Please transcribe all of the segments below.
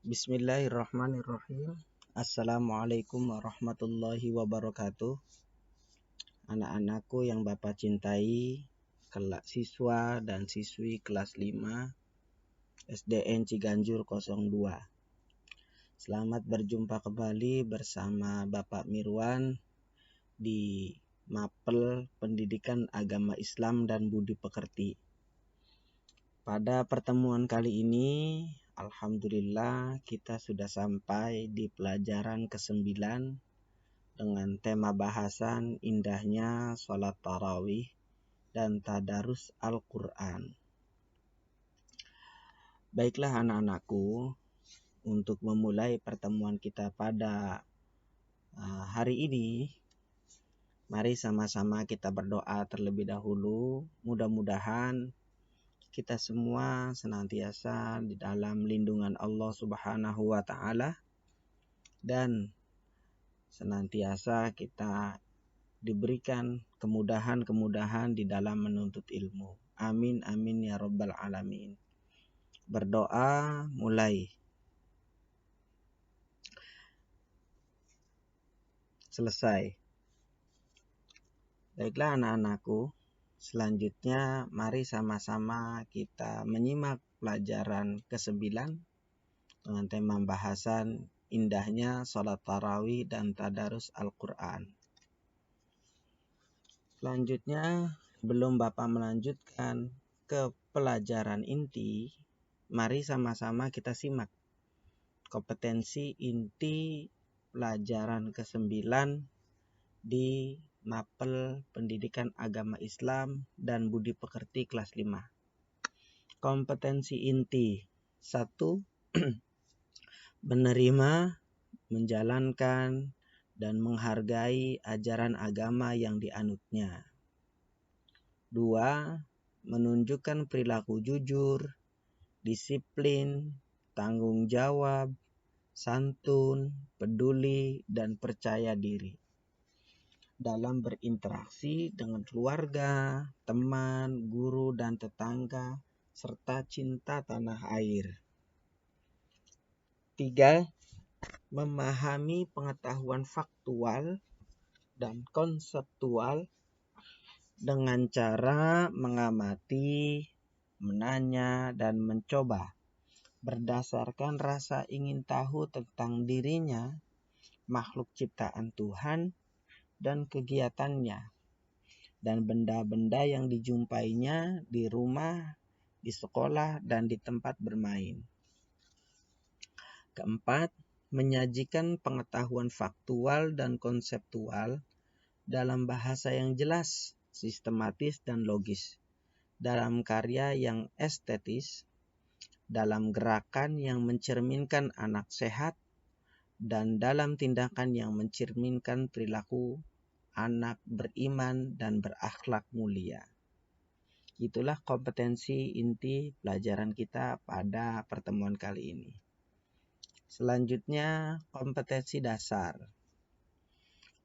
Bismillahirrahmanirrahim. Assalamualaikum warahmatullahi wabarakatuh. Anak-anakku yang Bapak cintai, siswa dan siswi kelas 5 SDN Ciganjur 02. Selamat berjumpa kembali bersama Bapak Mirwan di Mapel Pendidikan Agama Islam dan Budi Pekerti. Pada pertemuan kali ini, alhamdulillah kita sudah sampai di pelajaran ke-9 dengan tema bahasan indahnya sholat tarawih dan tadarus Al-Quran. Baiklah anak-anakku, untuk memulai pertemuan kita pada hari ini, mari sama-sama kita berdoa terlebih dahulu. Mudah-mudahan kita semua senantiasa di dalam lindungan Allah Subhanahu wa Ta'ala dan senantiasa kita diberikan kemudahan-kemudahan di dalam menuntut ilmu. Amin amin ya rabbal alamin. Berdoa mulai. Selesai. Baiklah anak-anakku, selanjutnya mari sama-sama kita menyimak pelajaran ke-9 dengan tema bahasan indahnya sholat tarawih dan tadarus Al-Quran. Selanjutnya, belum Bapak melanjutkan ke pelajaran inti, mari sama-sama kita simak kompetensi inti pelajaran ke-9 di Mapel Pendidikan Agama Islam dan Budi Pekerti kelas 5. Kompetensi inti 1. Menerima, menjalankan, dan menghargai ajaran agama yang dianutnya. 2. Menunjukkan perilaku jujur, disiplin, tanggung jawab, santun, peduli, dan percaya diri dalam berinteraksi dengan keluarga, teman, guru, dan tetangga, serta cinta tanah air. 3. Memahami pengetahuan faktual dan konseptual dengan cara mengamati, menanya, dan mencoba berdasarkan rasa ingin tahu tentang dirinya, makhluk ciptaan Tuhan, dan kegiatannya, dan benda-benda yang dijumpainya di rumah, di sekolah, dan di tempat bermain. 4. Menyajikan pengetahuan faktual dan konseptual dalam bahasa yang jelas, sistematis, dan logis, dalam karya yang estetis, dalam gerakan yang mencerminkan anak sehat, dan dalam tindakan yang mencerminkan perilaku anak beriman dan berakhlak mulia. Itulah kompetensi inti pelajaran kita pada pertemuan kali ini. Selanjutnya, kompetensi dasar.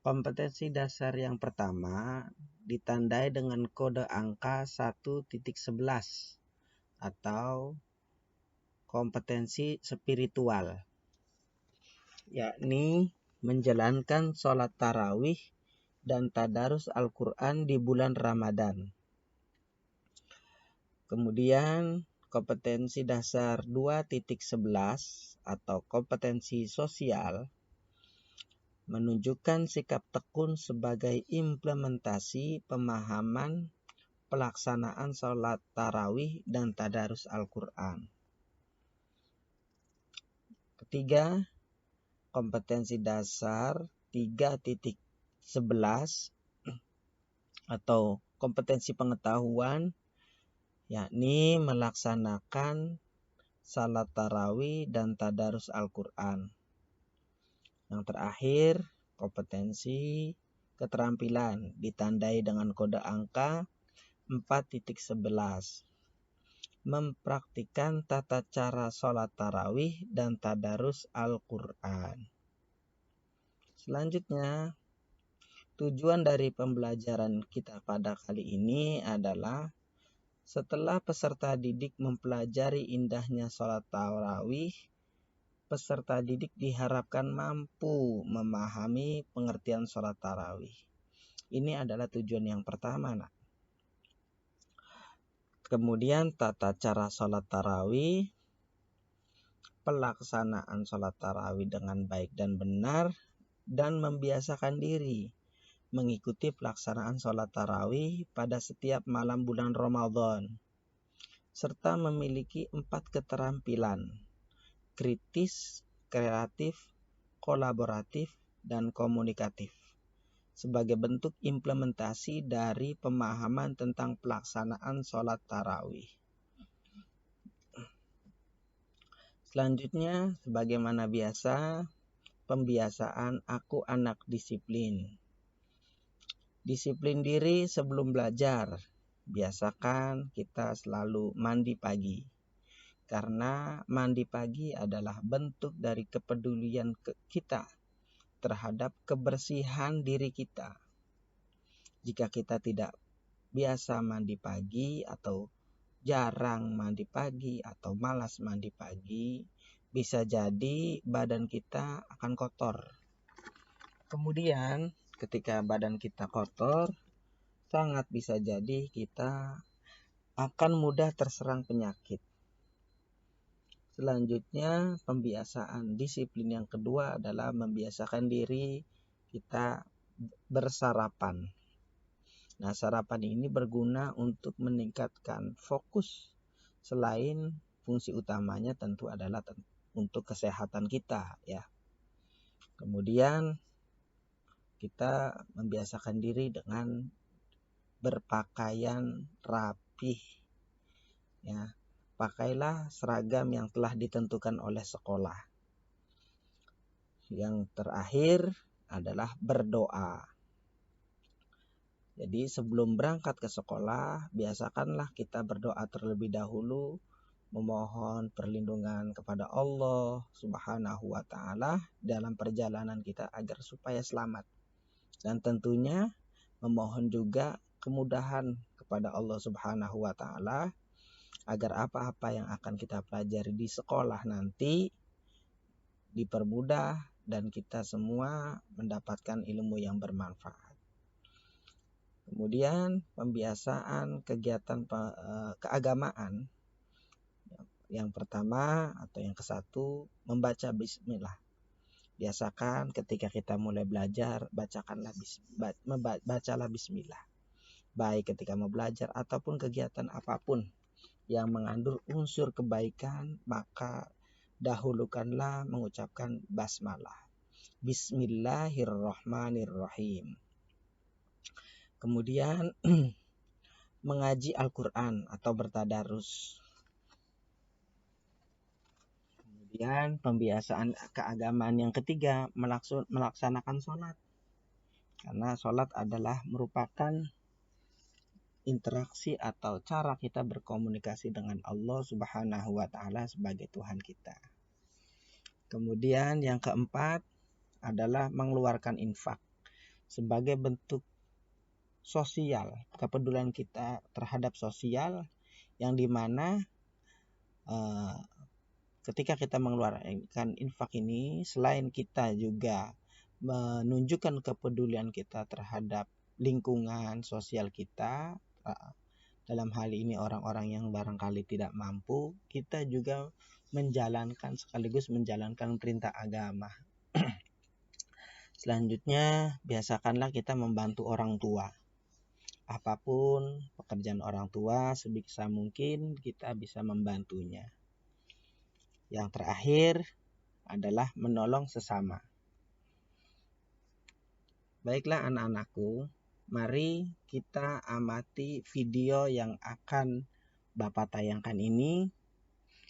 Kompetensi dasar yang pertama ditandai dengan kode angka 1.11 atau kompetensi spiritual, yakni menjalankan sholat tarawih dan tadarus Al-Quran di bulan Ramadan. Kemudian kompetensi dasar 2.11 atau kompetensi sosial menunjukkan sikap tekun sebagai implementasi pemahaman pelaksanaan sholat tarawih dan tadarus Al-Quran. Ketiga, kompetensi dasar 3.11 atau kompetensi pengetahuan, yakni melaksanakan salat tarawih dan tadarus Al-Quran. Yang terakhir, kompetensi keterampilan ditandai dengan kode angka 4.11. Mempraktikkan tata cara sholat tarawih dan tadarus Al-Quran. Selanjutnya, tujuan dari pembelajaran kita pada kali ini adalah setelah peserta didik mempelajari indahnya sholat tarawih peserta didik diharapkan mampu memahami pengertian sholat tarawih. Ini adalah tujuan yang pertama, nak. Kemudian tata cara sholat tarawih, pelaksanaan sholat tarawih dengan baik dan benar, dan membiasakan diri mengikuti pelaksanaan sholat tarawih pada setiap malam bulan Ramadan, serta memiliki 4 keterampilan: kritis, kreatif, kolaboratif, dan komunikatif, sebagai bentuk implementasi dari pemahaman tentang pelaksanaan sholat tarawih. Selanjutnya, sebagaimana biasa, pembiasaan aku anak disiplin. Disiplin diri sebelum belajar. Biasakan kita selalu mandi pagi. Karena mandi pagi adalah bentuk dari kepedulian kita terhadap kebersihan diri kita. Jika kita tidak biasa mandi pagi atau jarang mandi pagi atau malas mandi pagi, bisa jadi badan kita akan kotor. Kemudian ketika badan kita kotor, sangat bisa jadi kita akan mudah terserang penyakit. Selanjutnya, pembiasaan disiplin yang kedua adalah membiasakan diri kita bersarapan. Nah, sarapan ini berguna untuk meningkatkan fokus. Selain fungsi utamanya tentu adalah untuk kesehatan kita, ya. Kemudian kita membiasakan diri dengan berpakaian rapih, ya. Pakailah seragam yang telah ditentukan oleh sekolah. Yang terakhir adalah berdoa. Jadi sebelum berangkat ke sekolah, biasakanlah kita berdoa terlebih dahulu, memohon perlindungan kepada Allah Subhanahu wa Ta'ala dalam perjalanan kita agar supaya selamat. Dan tentunya memohon juga kemudahan kepada Allah Subhanahu wa Ta'ala agar apa-apa yang akan kita pelajari di sekolah nanti dipermudah dan kita semua mendapatkan ilmu yang bermanfaat. Kemudian pembiasaan kegiatan keagamaan. Yang pertama atau yang ke-1, membaca bismillah. Biasakan ketika kita mulai belajar, bacalah bismillah. Baik ketika mau belajar ataupun kegiatan apapun yang mengandung unsur kebaikan, maka dahulukanlah mengucapkan basmalah. Bismillahirrahmanirrahim. Kemudian mengaji Al-Quran atau bertadarus. Kemudian pembiasaan keagamaan yang ketiga, melaksanakan sholat. Karena sholat adalah merupakan interaksi atau cara kita berkomunikasi dengan Allah Subhanahu wa Ta'ala sebagai Tuhan kita. Kemudian yang keempat adalah mengeluarkan infak sebagai bentuk sosial, kepedulian kita terhadap sosial, yang dimana ketika kita mengeluarkan infak ini, selain kita juga menunjukkan kepedulian kita terhadap lingkungan sosial kita, dalam hal ini orang-orang yang barangkali tidak mampu, kita juga sekaligus menjalankan perintah agama. Selanjutnya, biasakanlah kita membantu orang tua. Apapun pekerjaan orang tua, sebisa mungkin kita bisa membantunya. Yang terakhir adalah menolong sesama. Baiklah anak-anakku, mari kita amati video yang akan Bapak tayangkan ini.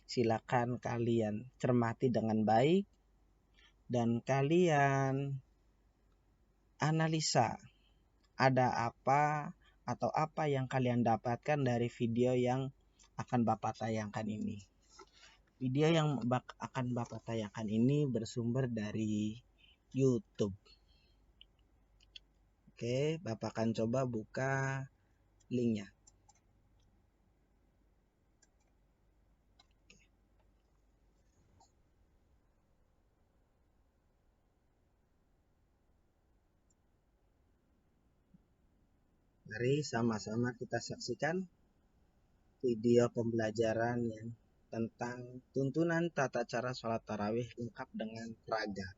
Silakan kalian cermati dengan baik dan kalian analisa ada apa atau apa yang kalian dapatkan dari video yang akan Bapak tayangkan ini. Video yang akan Bapak tayangkan ini bersumber dari YouTube. Oke, Bapak akan coba buka linknya. Mari sama-sama kita saksikan video pembelajaran yang tentang tuntunan tata cara sholat tarawih lengkap dengan raga.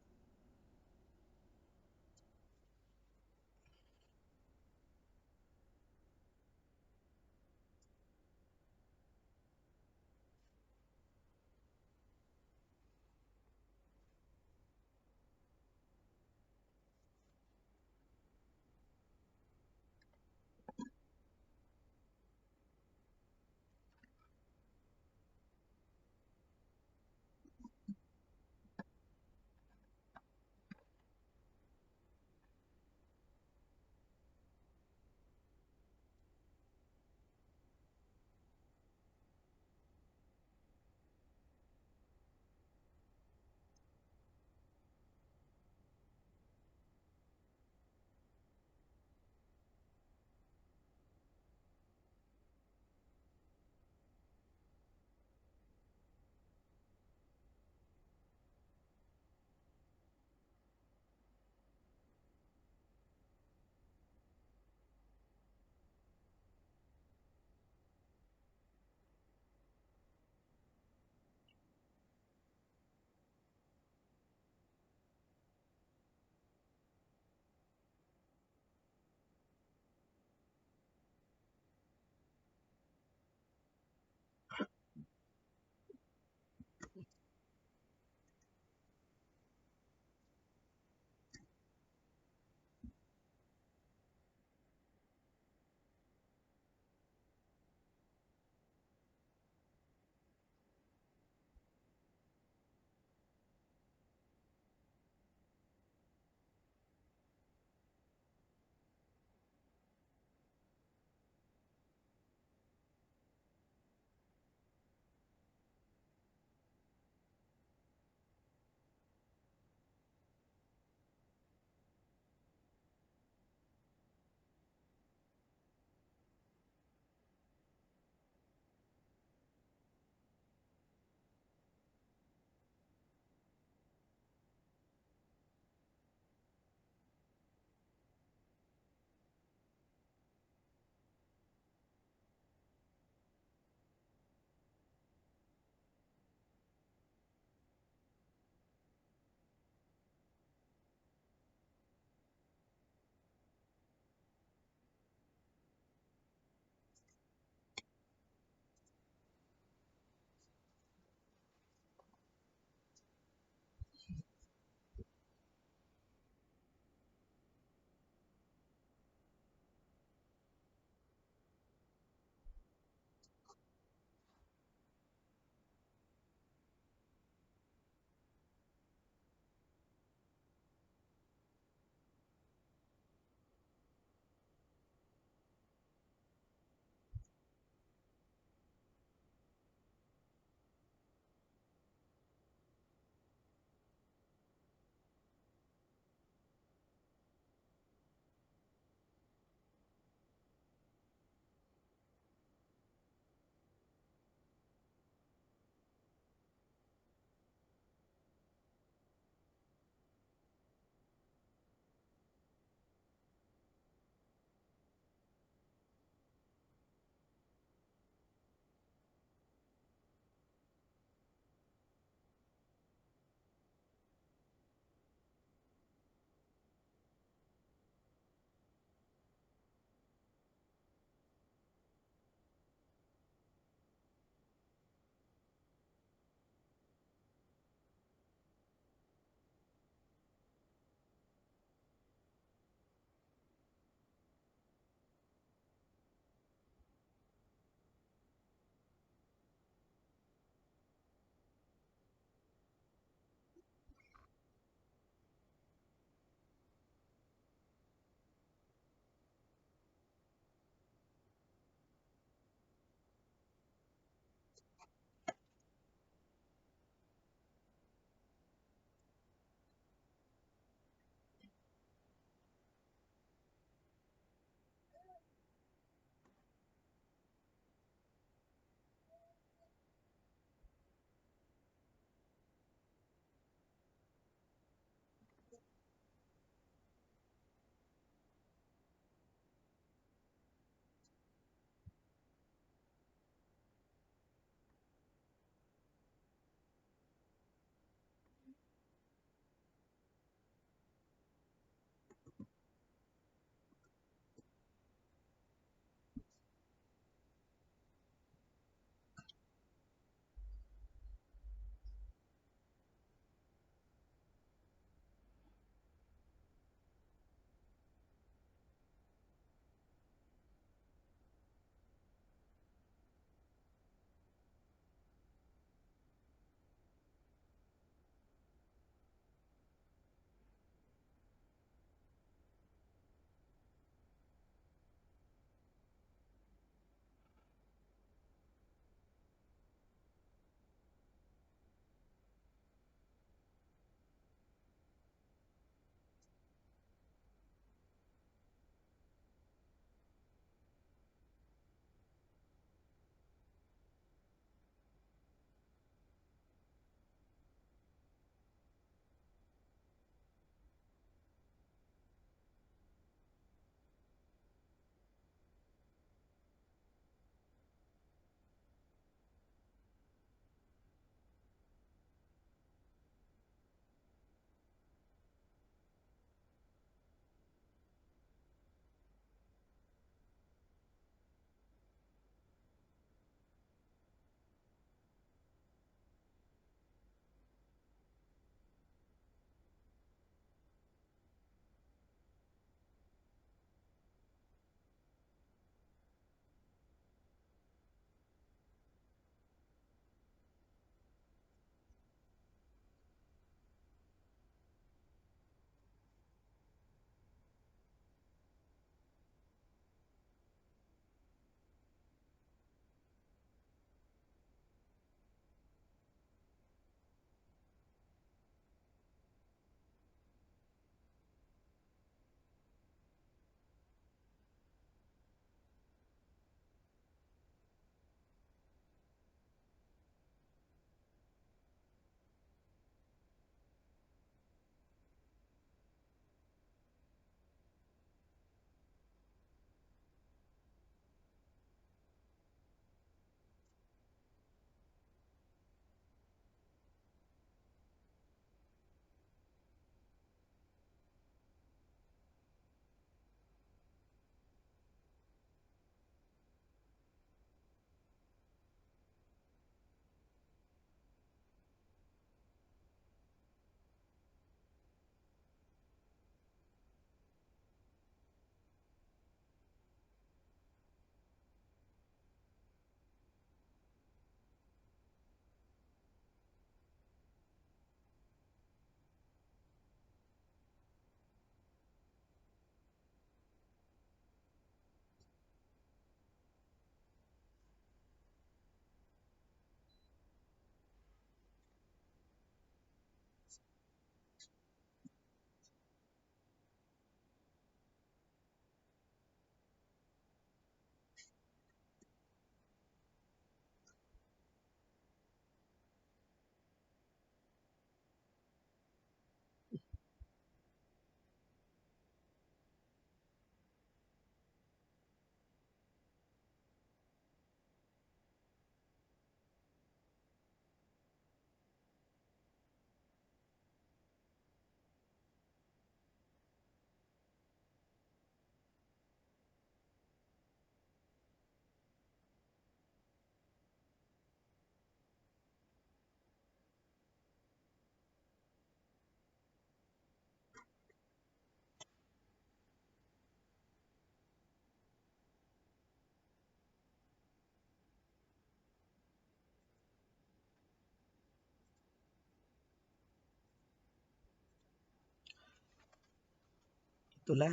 Itulah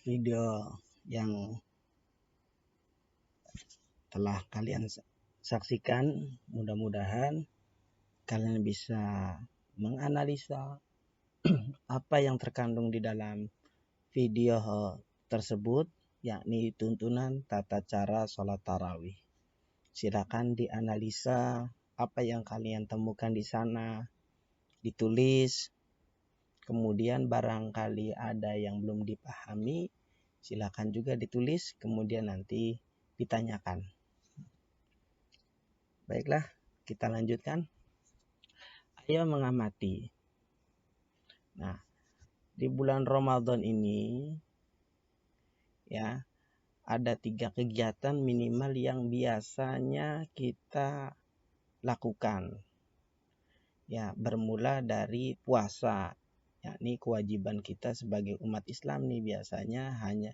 video yang telah kalian saksikan. Mudah-mudahan kalian bisa menganalisa apa yang terkandung di dalam video tersebut, yakni tuntunan tata cara sholat tarawih. Silakan dianalisa apa yang kalian temukan di sana, ditulis. Kemudian barangkali ada yang belum dipahami, silakan juga ditulis, kemudian nanti ditanyakan. Baiklah, kita lanjutkan. Ayo mengamati. Nah, di bulan Ramadan ini ya ada 3 kegiatan minimal yang biasanya kita lakukan. Ya, bermula dari puasa. Yakni kewajiban kita sebagai umat Islam nih biasanya hanya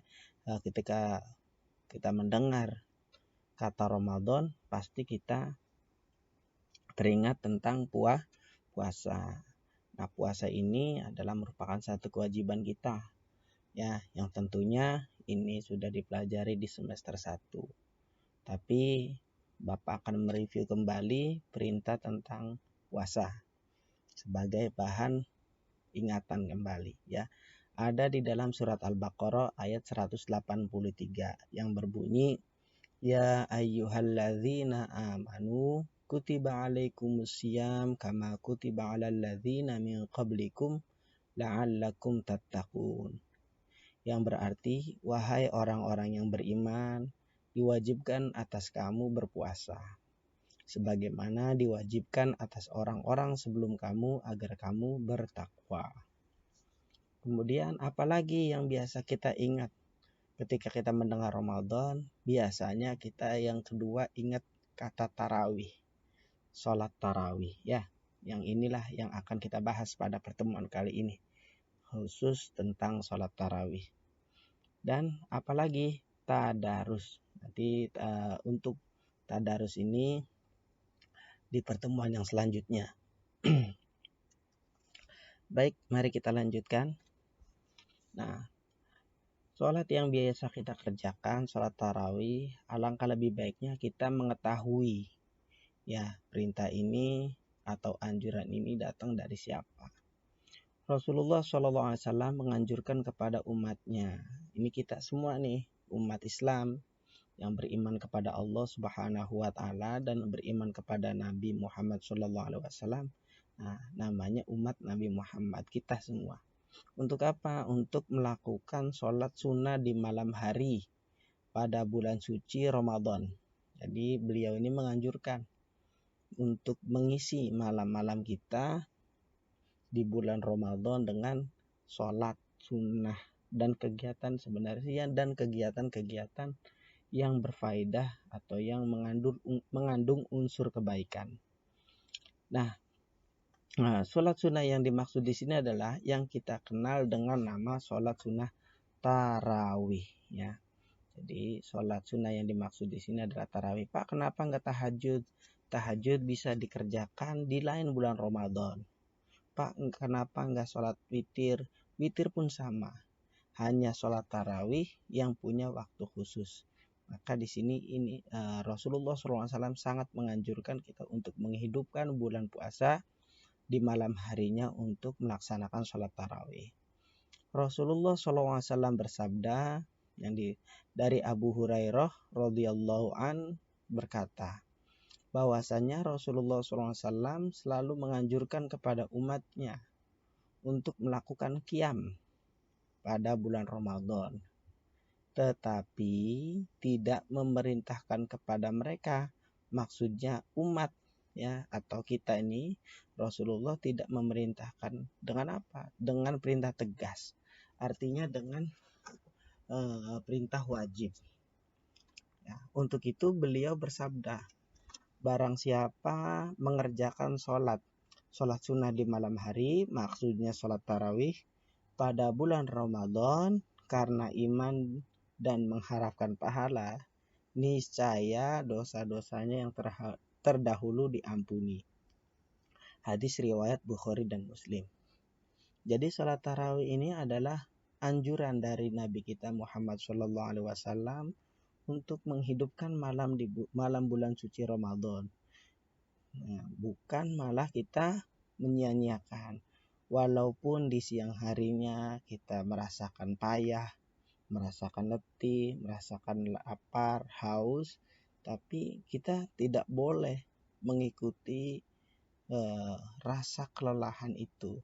ketika kita mendengar kata Ramadan pasti kita teringat tentang puasa. Nah, puasa ini adalah merupakan satu kewajiban kita ya, yang tentunya ini sudah dipelajari di semester 1. Tapi Bapak akan mereview kembali perintah tentang puasa sebagai bahan ingatan kembali ya. Ada di dalam surat Al-Baqarah ayat 183 yang berbunyi, ya ayyuhalladzina amanu kutiba alaikumusiyam kama kutiba alal ladzina min qablikum la'allakum tattaqun. Yang berarti, wahai orang-orang yang beriman, diwajibkan atas kamu berpuasa sebagaimana diwajibkan atas orang-orang sebelum kamu agar kamu bertakwa. Kemudian apalagi yang biasa kita ingat ketika kita mendengar Ramadan? Biasanya kita yang kedua ingat kata tarawih, sholat tarawih ya. Yang inilah yang akan kita bahas pada pertemuan kali ini, khusus tentang sholat tarawih. Dan apalagi tadarus. Nanti untuk tadarus ini di pertemuan yang selanjutnya. Baik, mari kita lanjutkan. Nah, sholat yang biasa kita kerjakan, sholat tarawih, alangkah lebih baiknya kita mengetahui ya perintah ini atau anjuran ini datang dari siapa. Rasulullah SAW menganjurkan kepada umatnya. Ini kita semua nih, umat Islam yang beriman kepada Allah Subhanahu wa taala dan beriman kepada Nabi Muhammad SAW. Nah, namanya umat Nabi Muhammad, kita semua. Untuk apa? Untuk melakukan sholat sunnah di malam hari pada bulan suci Ramadan. Jadi beliau ini menganjurkan untuk mengisi malam-malam kita di bulan Ramadan dengan sholat sunnah dan kegiatan sebenarnya dan kegiatan-kegiatan yang berfaedah atau yang mengandung unsur kebaikan. Nah, sholat sunnah yang dimaksud di sini adalah yang kita kenal dengan nama sholat sunnah tarawih ya. Jadi sholat sunnah yang dimaksud di sini adalah tarawih. Pak, kenapa nggak tahajud? Tahajud bisa dikerjakan di lain bulan Ramadan. Pak, kenapa nggak sholat witir? Witir pun sama. Hanya sholat tarawih yang punya waktu khusus. Maka di sini Rasulullah SAW sangat menganjurkan kita untuk menghidupkan bulan puasa di malam harinya untuk melaksanakan sholat tarawih. Rasulullah SAW bersabda dari Abu Hurairah radhiyallahu an berkata, bahwasanya Rasulullah SAW selalu menganjurkan kepada umatnya untuk melakukan qiyam pada bulan Ramadan, tetapi tidak memerintahkan kepada mereka, maksudnya umat ya atau kita ini. Rasulullah tidak memerintahkan dengan apa? Dengan perintah tegas, artinya dengan perintah wajib ya. Untuk itu beliau bersabda, barang siapa mengerjakan sholat sunnah di malam hari, maksudnya sholat tarawih pada bulan Ramadan karena iman dan mengharapkan pahala, niscaya dosa-dosanya yang terdahulu diampuni. Hadis riwayat Bukhari dan Muslim. Jadi sholat tarawih ini adalah anjuran dari Nabi kita Muhammad SAW untuk menghidupkan malam di malam bulan suci Ramadan. Nah, bukan malah kita menyia-nyiakan. Walaupun di siang harinya kita merasakan payah, merasakan letih, merasakan lapar, haus, tapi kita tidak boleh mengikuti rasa kelelahan itu.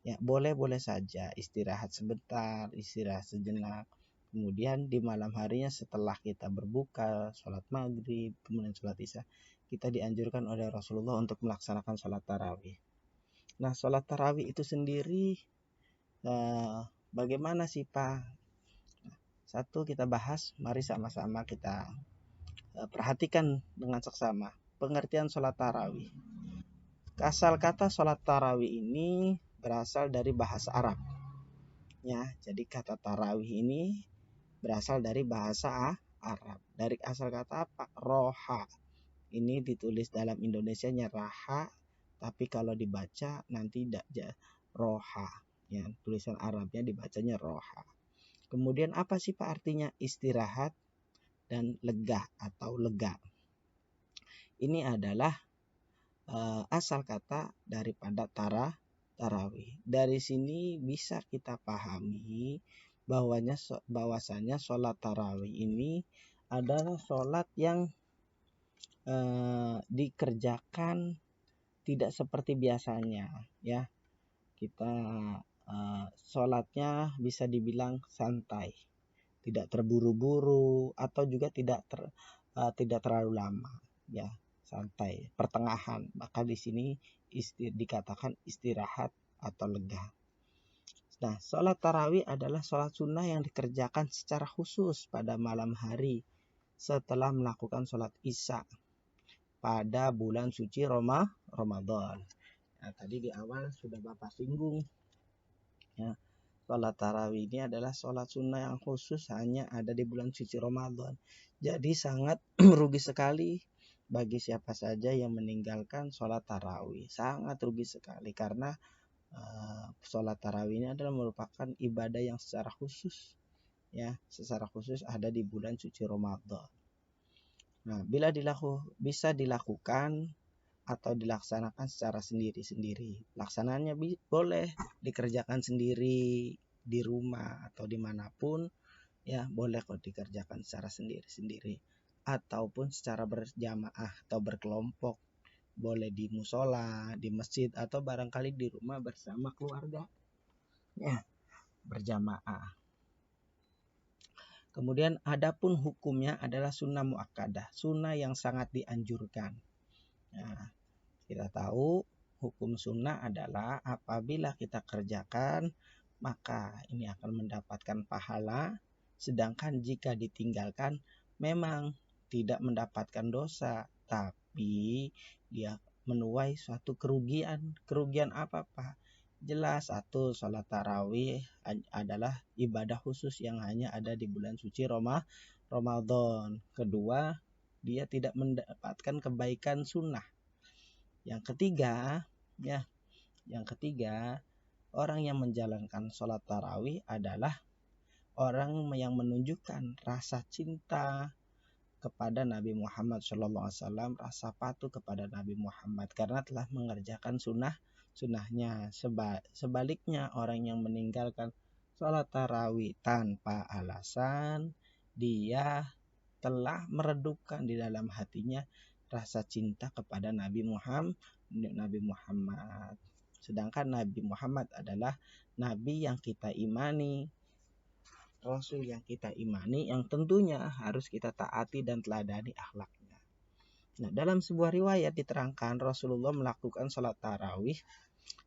Ya, boleh-boleh saja istirahat sebentar, istirahat sejenak. Kemudian di malam harinya setelah kita berbuka, sholat maghrib, kemudian sholat isya, kita dianjurkan oleh Rasulullah untuk melaksanakan sholat tarawih. Nah, sholat tarawih itu sendiri bagaimana sih Pak? Satu kita bahas, mari sama-sama kita perhatikan dengan seksama pengertian sholat tarawih. Asal kata sholat tarawih ini berasal dari bahasa Arab. Ya, jadi kata tarawih ini berasal dari bahasa Arab. Dari asal kata apa? Roha. Ini ditulis dalam Indonesianya raha, tapi kalau dibaca nanti tidak roha. Ya, tulisan Arabnya dibacanya roha. Kemudian apa sih Pak artinya? Istirahat dan lega atau lega. Ini adalah asal kata daripada tarawih. Dari sini bisa kita pahami bahwasanya sholat tarawih ini adalah sholat yang dikerjakan tidak seperti biasanya, ya. Kita sholatnya bisa dibilang santai, tidak terburu-buru atau juga tidak terlalu lama, ya, santai, pertengahan. Maka di sini dikatakan istirahat atau lega. Nah, sholat tarawih adalah sholat sunnah yang dikerjakan secara khusus pada malam hari setelah melakukan sholat isya pada bulan suci Ramadan. Nah, tadi di awal sudah Bapak singgung, ya, sholat tarawih ini adalah sholat sunnah yang khusus hanya ada di bulan suci Ramadan. Jadi sangat rugi sekali bagi siapa saja yang meninggalkan sholat tarawih. Sangat rugi sekali karena sholat tarawih ini adalah merupakan ibadah yang secara khusus, ya, secara khusus ada di bulan suci Ramadan. Nah, bila bisa dilakukan atau dilaksanakan secara sendiri-sendiri. Laksananya boleh dikerjakan sendiri di rumah atau dimanapun, ya, boleh kok dikerjakan secara sendiri-sendiri ataupun secara berjamaah atau berkelompok. Boleh di musola, di masjid, atau barangkali di rumah bersama keluarga, ya, berjamaah. Kemudian adapun hukumnya adalah sunnah muakkadah, sunnah yang sangat dianjurkan. Nah, kita tahu hukum sunnah adalah apabila kita kerjakan maka ini akan mendapatkan pahala, sedangkan jika ditinggalkan memang tidak mendapatkan dosa, tapi dia menuai suatu kerugian. Kerugian apa Pak? Jelas, satu, sholat tarawih adalah ibadah khusus yang hanya ada di bulan suci Ramadan. Kedua, dia tidak mendapatkan kebaikan sunnah. Yang ketiga, orang yang menjalankan sholat tarawih adalah orang yang menunjukkan rasa cinta kepada Nabi Muhammad SAW, rasa patuh kepada Nabi Muhammad karena telah mengerjakan sunnahnya. Sebaliknya, orang yang meninggalkan sholat tarawih tanpa alasan, dia telah meredupkan di dalam hatinya rasa cinta kepada Nabi Muhammad. Sedangkan Nabi Muhammad adalah Nabi yang kita imani, Rasul yang kita imani, yang tentunya harus kita taati dan teladani akhlaknya. Nah, dalam sebuah riwayat diterangkan Rasulullah melakukan sholat tarawih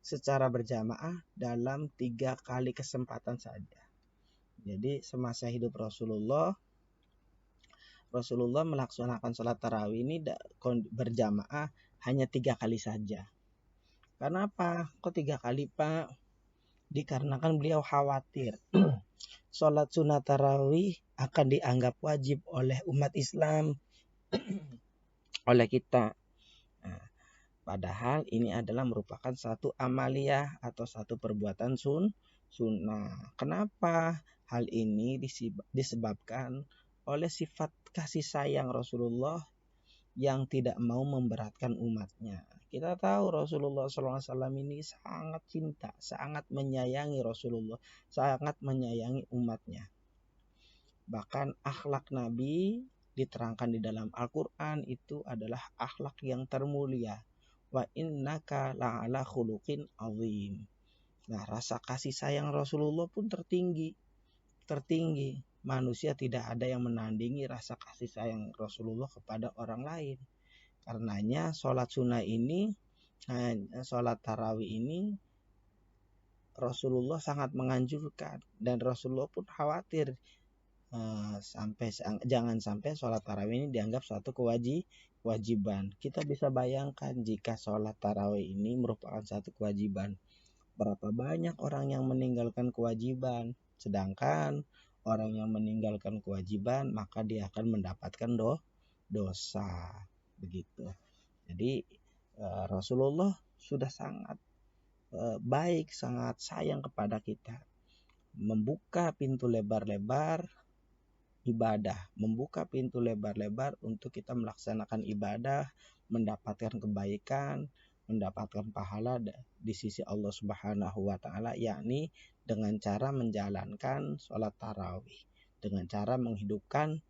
secara berjamaah dalam 3 kali kesempatan saja. Jadi semasa hidup Rasulullah melaksanakan sholat tarawih ini berjamaah hanya 3 kali saja. Kenapa? Kok 3 kali Pak? Dikarenakan beliau khawatir sholat sunat tarawih akan dianggap wajib oleh umat Islam, oleh kita. Nah, padahal ini adalah merupakan satu amaliyah atau satu perbuatan sunnah. Kenapa? Hal ini disebabkan oleh sifat kasih sayang Rasulullah yang tidak mau memberatkan umatnya. Kita tahu Rasulullah SAW ini sangat cinta, sangat menyayangi Rasulullah, sangat menyayangi umatnya. Bahkan akhlak Nabi diterangkan di dalam Al-Quran itu adalah akhlak yang termulia. Wa innaka la'ala khuluqin azim. Nah, rasa kasih sayang Rasulullah pun tertinggi. Manusia tidak ada yang menandingi rasa kasih sayang Rasulullah kepada orang lain. Karenanya sholat sunnah ini, sholat tarawih ini Rasulullah sangat menganjurkan, dan Rasulullah pun khawatir jangan sampai sholat tarawih ini dianggap suatu kewajiban. Kita bisa bayangkan jika sholat tarawih ini merupakan satu kewajiban, berapa banyak orang yang meninggalkan kewajiban. Sedangkan orang yang meninggalkan kewajiban maka dia akan mendapatkan dosa. Begitu. Jadi Rasulullah sudah sangat baik, sangat sayang kepada kita, membuka pintu lebar-lebar ibadah, membuka pintu lebar-lebar untuk kita melaksanakan ibadah, mendapatkan kebaikan, mendapatkan pahala di sisi Allah Subhanahu wa taala, yakni dengan cara menjalankan sholat tarawih, dengan cara menghidupkan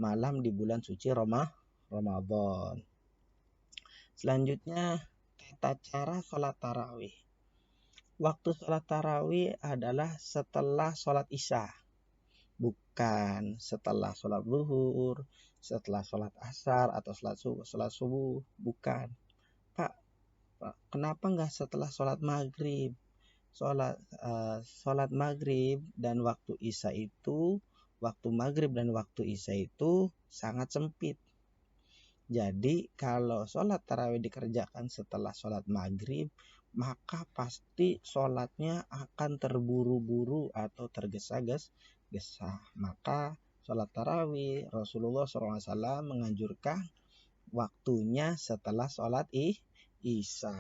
malam di bulan suci Ramadan. Selanjutnya, tata cara sholat tarawih. Waktu sholat tarawih adalah setelah sholat isya, bukan setelah sholat zuhur, setelah sholat asar atau sholat subuh, bukan. Pak, kenapa nggak setelah sholat maghrib? Sholat maghrib dan waktu isya itu, waktu maghrib dan waktu isya itu sangat sempit. Jadi kalau sholat tarawih dikerjakan setelah sholat maghrib, maka pasti sholatnya akan terburu-buru atau tergesa-gesa. Maka sholat tarawih Rasulullah SAW menganjurkan waktunya setelah sholat isya.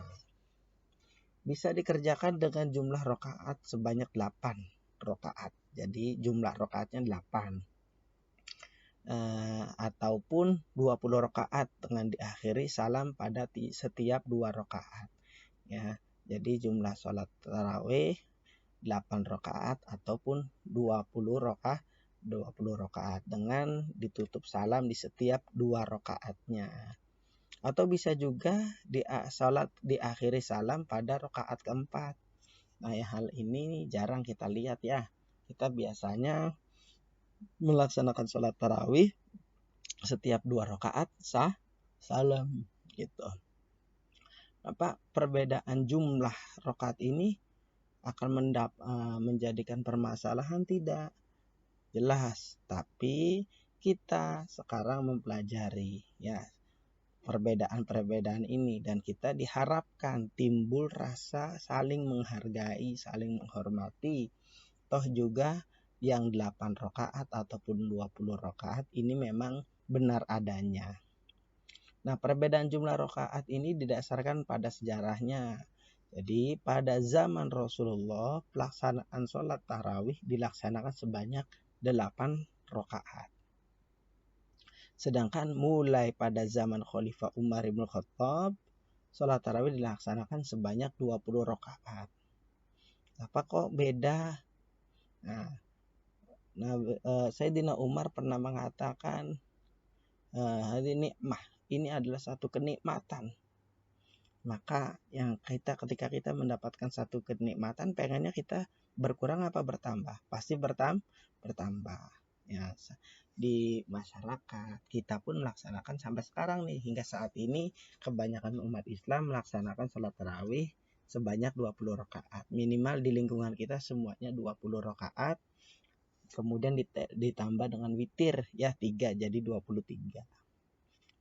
Bisa dikerjakan dengan jumlah rakaat sebanyak 8 rakaat. Jadi jumlah rakaatnya 8. Ataupun 20 rakaat dengan diakhiri salam pada setiap 2 rakaat. Ya, jadi jumlah sholat tarawih 8 rakaat ataupun 20 rakaat dengan ditutup salam di setiap 2 rakaatnya. Atau bisa juga sholat diakhiri salam pada rakaat keempat. Nah, hal ini jarang kita lihat ya. Kita biasanya melaksanakan sholat tarawih setiap 2 rakaat salam gitu. Apa perbedaan jumlah rakaat ini akan menjadikan permasalahan? Tidak, jelas. Tapi kita sekarang mempelajari ya perbedaan ini, dan kita diharapkan timbul rasa saling menghargai, saling menghormati. Toh juga yang 8 rakaat ataupun 20 rakaat ini memang benar adanya. Nah, perbedaan jumlah rakaat ini didasarkan pada sejarahnya. Jadi pada zaman Rasulullah pelaksanaan sholat tarawih dilaksanakan sebanyak 8 rakaat. Sedangkan mulai pada zaman Khalifah Umar bin Khattab, sholat tarawih dilaksanakan sebanyak 20 rakaat. Apa kok beda? Nah, Sayyidina Umar pernah mengatakan, ini adalah satu kenikmatan. Maka ketika kita mendapatkan satu kenikmatan, pengennya kita berkurang apa bertambah? Pasti bertambah. Ya, di masyarakat kita pun melaksanakan sampai sekarang nih, hingga saat ini kebanyakan umat Islam melaksanakan sholat tarawih sebanyak 20 rakaat. Minimal di lingkungan kita semuanya 20 rakaat. Kemudian ditambah dengan witir ya 3, jadi 23.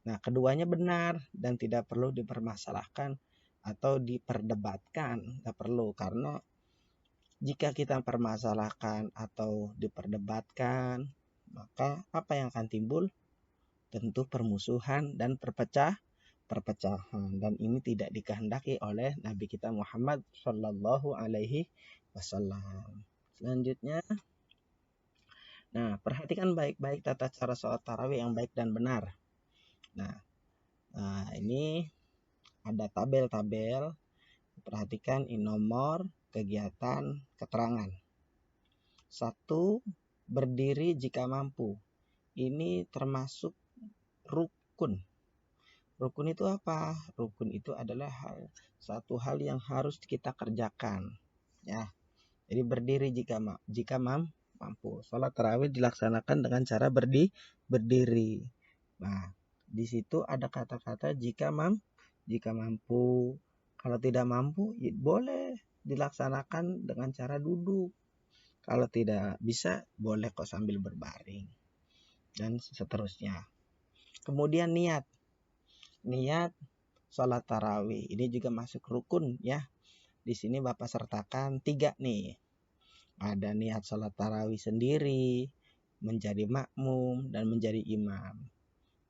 Nah, keduanya benar dan tidak perlu dipermasalahkan atau diperdebatkan. Tidak perlu, karena jika kita permasalahkan atau diperdebatkan, maka apa yang akan timbul? Tentu permusuhan dan perpecahan, dan ini tidak dikehendaki oleh Nabi kita Muhammad Shallallahu Alaihi Wasallam. Selanjutnya, nah perhatikan baik-baik tata cara sholat tarawih yang baik dan benar. Nah, ini ada tabel-tabel. Perhatikan ini nomor, kegiatan, keterangan. 1. Berdiri jika mampu. Ini termasuk rukun. Rukun itu apa? Rukun itu adalah satu hal yang harus kita kerjakan, ya. Jadi berdiri jika mampu. Sholat tarawih dilaksanakan dengan cara berdiri. Nah, di situ ada kata-kata jika mampu. Kalau tidak mampu, boleh dilaksanakan dengan cara duduk. Kalau tidak bisa, boleh kok sambil berbaring, dan seterusnya. Kemudian niat sholat tarawih ini juga masuk rukun, ya. Di sini Bapak sertakan 3 nih. Ada niat sholat tarawih sendiri, menjadi makmum, dan menjadi imam.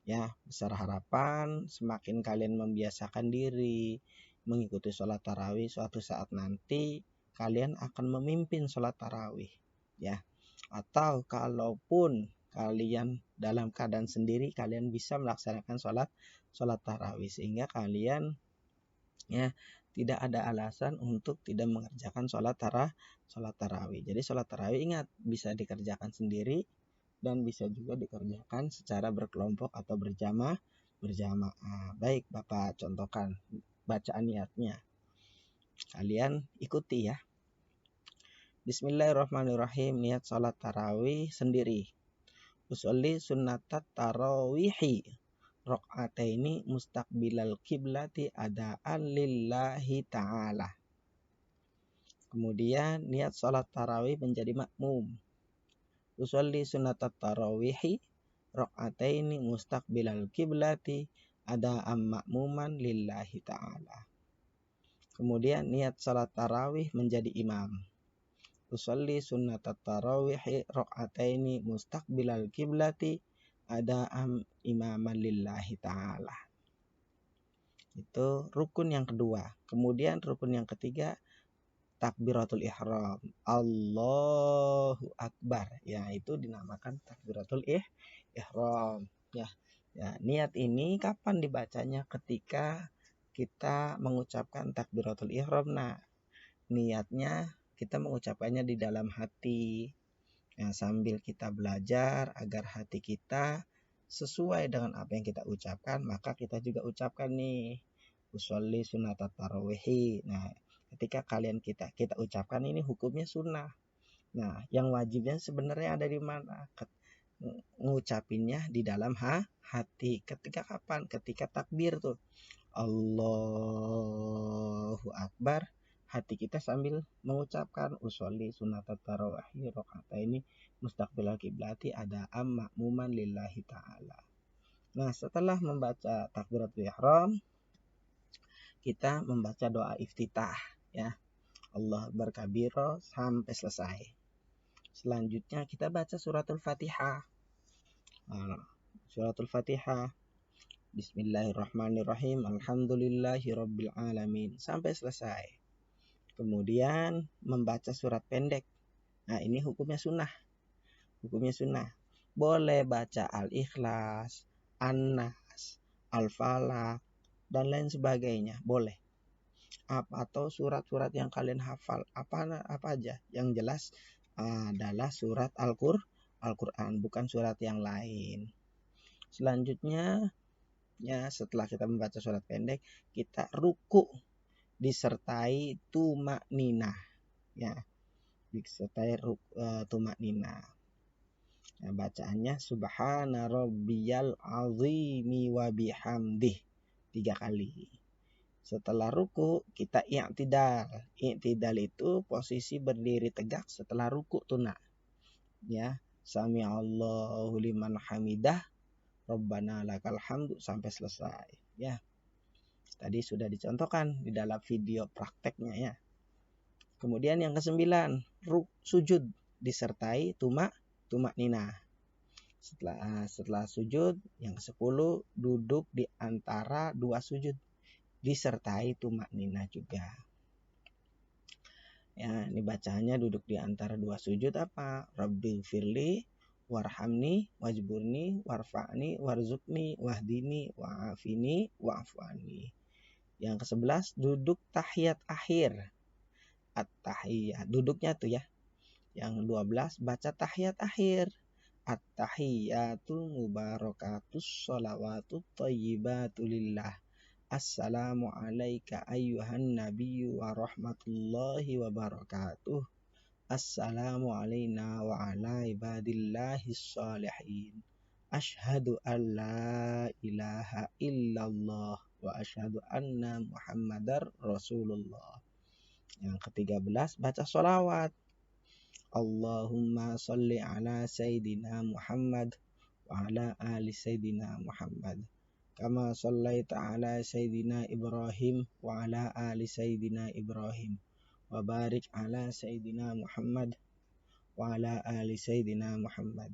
Ya, besar harapan semakin kalian membiasakan diri mengikuti sholat tarawih, suatu saat nanti kalian akan memimpin sholat tarawih, ya. Atau kalaupun kalian dalam keadaan sendiri, kalian bisa melaksanakan sholat tarawih, sehingga kalian, ya, tidak ada alasan untuk tidak mengerjakan sholat tarawih. Jadi sholat tarawih, ingat, bisa dikerjakan sendiri dan bisa juga dikerjakan secara berkelompok atau berjamaah. Baik, Bapak contohkan bacaan niatnya. Kalian ikuti, ya. Bismillahirrahmanirrahim. Niat sholat tarawih sendiri. Usolli sunnatat tarawihi rakaataini mustaqbilal kiblati adaan lillahi ta'ala. Kemudian niat sholat tarawih menjadi makmum. Usolli sunnatat tarawihi rakaataini mustaqbilal kiblati adaan makmuman lillahi ta'ala. Kemudian niat sholat tarawih menjadi imam. Usolli sunnatat tarawihi rakaataini mustaqbilal kiblati adaan imaman lillahi ta'ala. Itu rukun yang kedua. Kemudian rukun yang ketiga, takbiratul ihram. Allahu Akbar. Ya, itu dinamakan takbiratul ihram. Ya, niat ini kapan dibacanya? Ketika kita mengucapkan takbiratul ihram. Nah, niatnya kita mengucapkannya di dalam hati. Ya, sambil kita belajar agar hati kita sesuai dengan apa yang kita ucapkan, maka kita juga ucapkan nih, usolli sunnatat tarawihi. Nah, ketika kita ucapkan ini hukumnya sunnah. Nah, yang wajibnya sebenarnya ada di mana? Ngucapinnya di dalam hati. Ketika kapan? Ketika takbir tuh, Allahu Akbar, hati kita sambil mengucapkan usolli sunnatat tarawihi rakaataini mustaqbilal kiblati adaan makmuman lillahi ta'ala. Nah, setelah membaca takbiratul ihram, kita membaca doa iftitah, ya. Allah berkabiro sampai selesai. Selanjutnya kita baca suratul Fatihah. Suratul Fatihah, Bismillahirrahmanirrahim, Alhamdulillahirabbil alamin, sampai selesai. Kemudian membaca surat pendek. Nah, ini hukumnya sunnah. Boleh baca Al-Ikhlas, An-Nas, Al-Falaq, dan lain sebagainya, boleh. Atau surat-surat yang kalian hafal, apa aja. Yang jelas adalah surat Al-Quran, bukan surat yang lain. Selanjutnya, ya, setelah kita membaca surat pendek, kita ruku disertai tumakninah, ya, disertai tumakninah. Nah, bacaannya subhana rabbiyal azimi wa bihamdih 3 kali. Setelah ruku kita i'tidal. I'tidal itu posisi berdiri tegak setelah ruku tunak, ya. Sami Allahu liman hamidah, Rabbana lakal hamdu, sampai selesai, ya. Tadi sudah dicontohkan di dalam video prakteknya, ya. Kemudian yang ke-9, sujud disertai tumakninah. Setelah sujud, yang ke-10 duduk di antara dua sujud disertai tumak nina juga. Ya, ini bacaannya duduk di antara dua sujud apa? Rabbil firli warhamni wajburni warfa'ni warzukni wahdini wa'afini wa'afwani. Yang ke-11 duduk tahiyat akhir. At-tahiyat. Duduknya tuh ya. Yang 12 baca tahiyat akhir. At-tahiyatul mubarakatus sholawatut thayyibatu lillah. Assalamu alayka ayyuhan nabiyyu wa rahmatullahi wa barakatuh. Assalamu alayna wa ala ibadillahis shalihin. Asyhadu an la ilaha illallah wa asyhadu anna muhammadar rasulullah. Yang ke-13 baca sholawat. Allahumma sholli ala sayyidina Muhammad wa ala ali sayyidina Muhammad. Kama shallaita ala sayyidina Ibrahim wa ala ali sayyidina Ibrahim. Wa barik ala sayyidina Muhammad wa ala ali sayyidina Muhammad.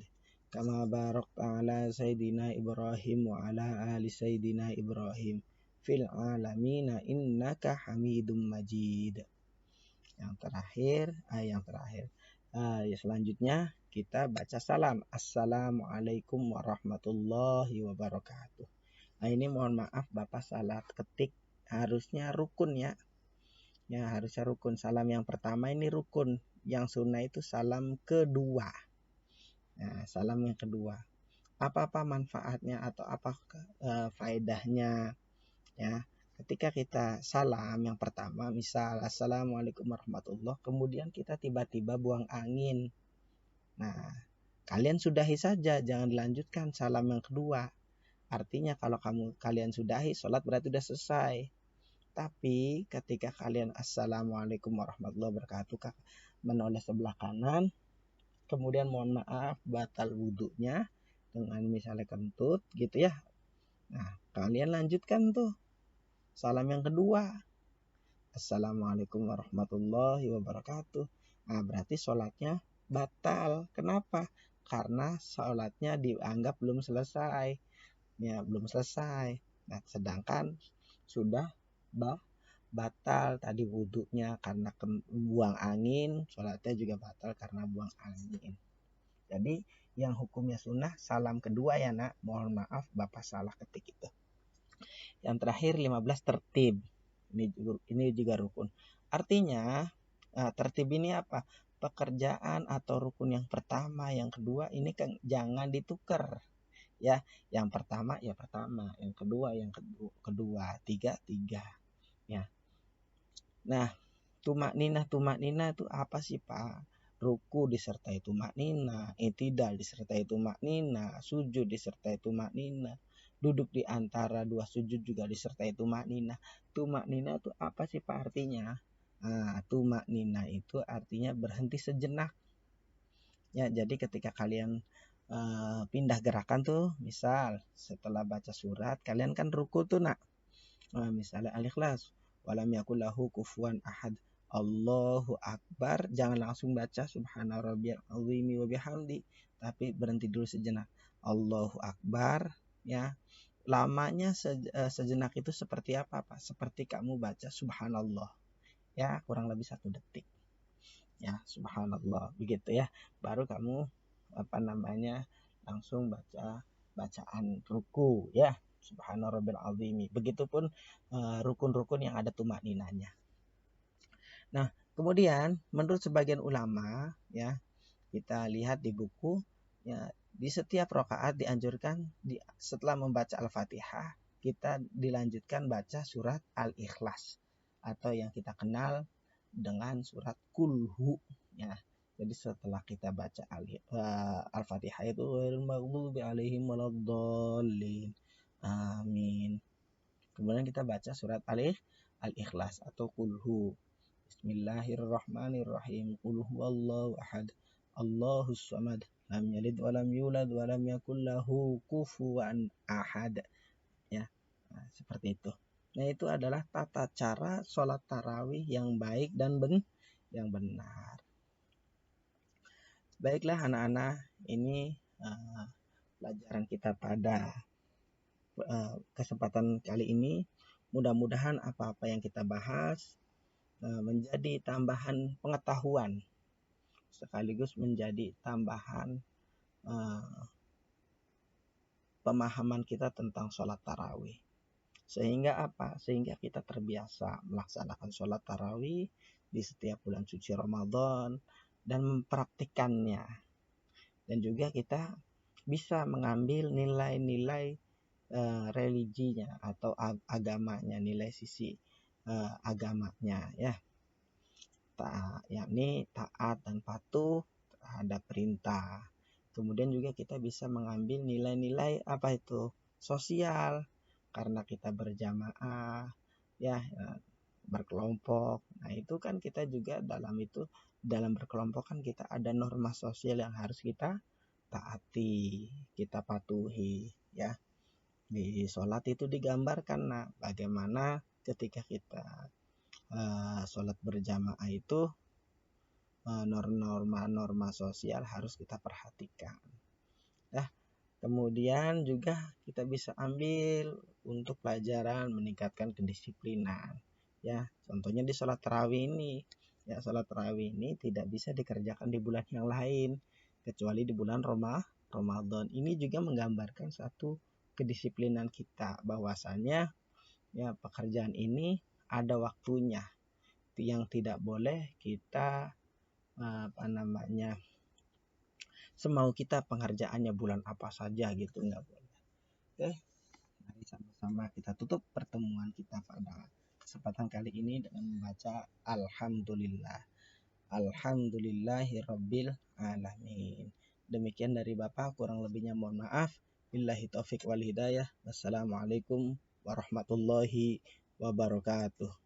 Kama barakta ala sayyidina Ibrahim wa ala ali sayyidina Ibrahim fil alamina innaka Hamidum Majid. Yang terakhir selanjutnya kita baca salam. Assalamualaikum warahmatullahi wabarakatuh. Nah, ini mohon maaf Bapak salah ketik, harusnya rukun ya. Ya, harusnya rukun. Salam yang pertama ini rukun, yang sunnah itu salam kedua. Nah, salam yang kedua. Apa manfaatnya atau apa faedahnya ya? Ketika kita salam yang pertama, misal assalamualaikum warahmatullahi, kemudian kita tiba-tiba buang angin. Nah, kalian sudahi saja, jangan dilanjutkan salam yang kedua. Artinya kalau kalian sudahi, sholat berarti sudah selesai. Tapi ketika kalian assalamualaikum warahmatullahi wabarakatuh menoleh sebelah kanan, kemudian mohon maaf batal wudhunya dengan misalnya kentut gitu ya. Nah, kalian lanjutkan tuh salam yang kedua. Assalamualaikum warahmatullahi wabarakatuh. Nah, berarti sholatnya batal. Kenapa? Karena sholatnya dianggap belum selesai. Ya, belum selesai. Nah, sedangkan sudah batal tadi wudhunya karena buang angin, sholatnya juga batal karena buang angin. Jadi yang hukumnya sunnah salam kedua ya nak. Mohon maaf Bapak salah ketik itu. Yang terakhir 15 tertib. Ini juga rukun. Artinya tertib ini apa? Pekerjaan atau rukun yang pertama, yang kedua ini kan jangan ditukar. Ya, yang pertama ya pertama, yang kedua yang kedua, tiga. Ya. Nah, tumak nina itu apa sih Pak? Ruku disertai tumak nina, i'tidal disertai tumak nina, sujud disertai tumak nina, duduk di antara dua sujud juga disertai tumak nina. Tumak nina itu apa sih Pak artinya? Nah, tumak nina itu artinya berhenti sejenak. Ya, jadi ketika kalian pindah gerakan tuh, misal setelah baca surat, kalian kan ruku tuh nak. Misalnya Al-Ikhlas, walam yakul lahu kufuwan ahad. Allahu Akbar, jangan langsung baca subhana rabbiyal azimi wa bihamdi, tapi berhenti dulu sejenak. Allahu Akbar ya. Lamanya sejenak itu seperti apa Pak? Seperti kamu baca subhanallah. Ya, kurang lebih 1 detik. Ya, subhanallah begitu ya. Baru kamu langsung baca bacaan ruku ya. Subhana rabbil azimi. Begitupun rukun-rukun yang ada tumak ninanya. Nah, kemudian menurut sebagian ulama ya, kita lihat di buku ya, di setiap rakaat dianjurkan setelah membaca Al-Fatihah kita dilanjutkan baca surat Al-Ikhlas atau yang kita kenal dengan surat Kulhu ya. Jadi setelah kita baca Al-Fatihah itu ghairil maghdubi alaihim waladdallin. Amin. Kemudian kita baca surat Al-Ikhlas atau Kulhu. Bismillahirrahmanirrahim. Qul huwallahu ahad. Allahus samad. Lam yalid wa lam yulad wa lam yakul lahu kufuwan ahad. Ya. Nah, seperti itu. Nah, itu adalah tata cara sholat tarawih yang baik dan yang benar. Baiklah anak-anak, ini pelajaran kita pada kesempatan kali ini. Mudah-mudahan apa-apa yang kita bahas menjadi tambahan pengetahuan sekaligus menjadi tambahan pemahaman kita tentang sholat tarawih. Sehingga apa? Sehingga kita terbiasa melaksanakan sholat tarawih di setiap bulan suci Ramadan dan mempraktikannya. Dan juga kita bisa mengambil nilai-nilai religinya atau agamanya, nilai sisi agamanya ya. Yakni taat dan patuh terhadap perintah. Kemudian juga kita bisa mengambil nilai-nilai apa itu? Sosial, karena kita berjamaah ya, berkelompok. Nah, itu kan kita juga dalam berkelompok kan kita ada norma sosial yang harus kita taati, kita patuhi ya. Di sholat itu digambarkan bagaimana ketika kita sholat berjamaah itu norma-norma sosial harus kita perhatikan. Kemudian juga kita bisa ambil untuk pelajaran meningkatkan kedisiplinan. Ya, contohnya di sholat tarawih ini. Ya, sholat tarawih ini tidak bisa dikerjakan di bulan yang lain kecuali di bulan Ramadan. Ini juga menggambarkan satu kedisiplinan kita bahwasanya ya pekerjaan ini ada waktunya yang tidak boleh kita semau kita pengerjaannya bulan apa saja gitu, nggak boleh. Oke, mari sama-sama kita tutup pertemuan kita pada kesempatan kali ini dengan membaca Alhamdulillahirabbil alamin. Demikian dari Bapak, kurang lebihnya mohon maaf. Billahi taufik wal hidayah. Wassalamualaikum warahmatullahi wabarakatuh.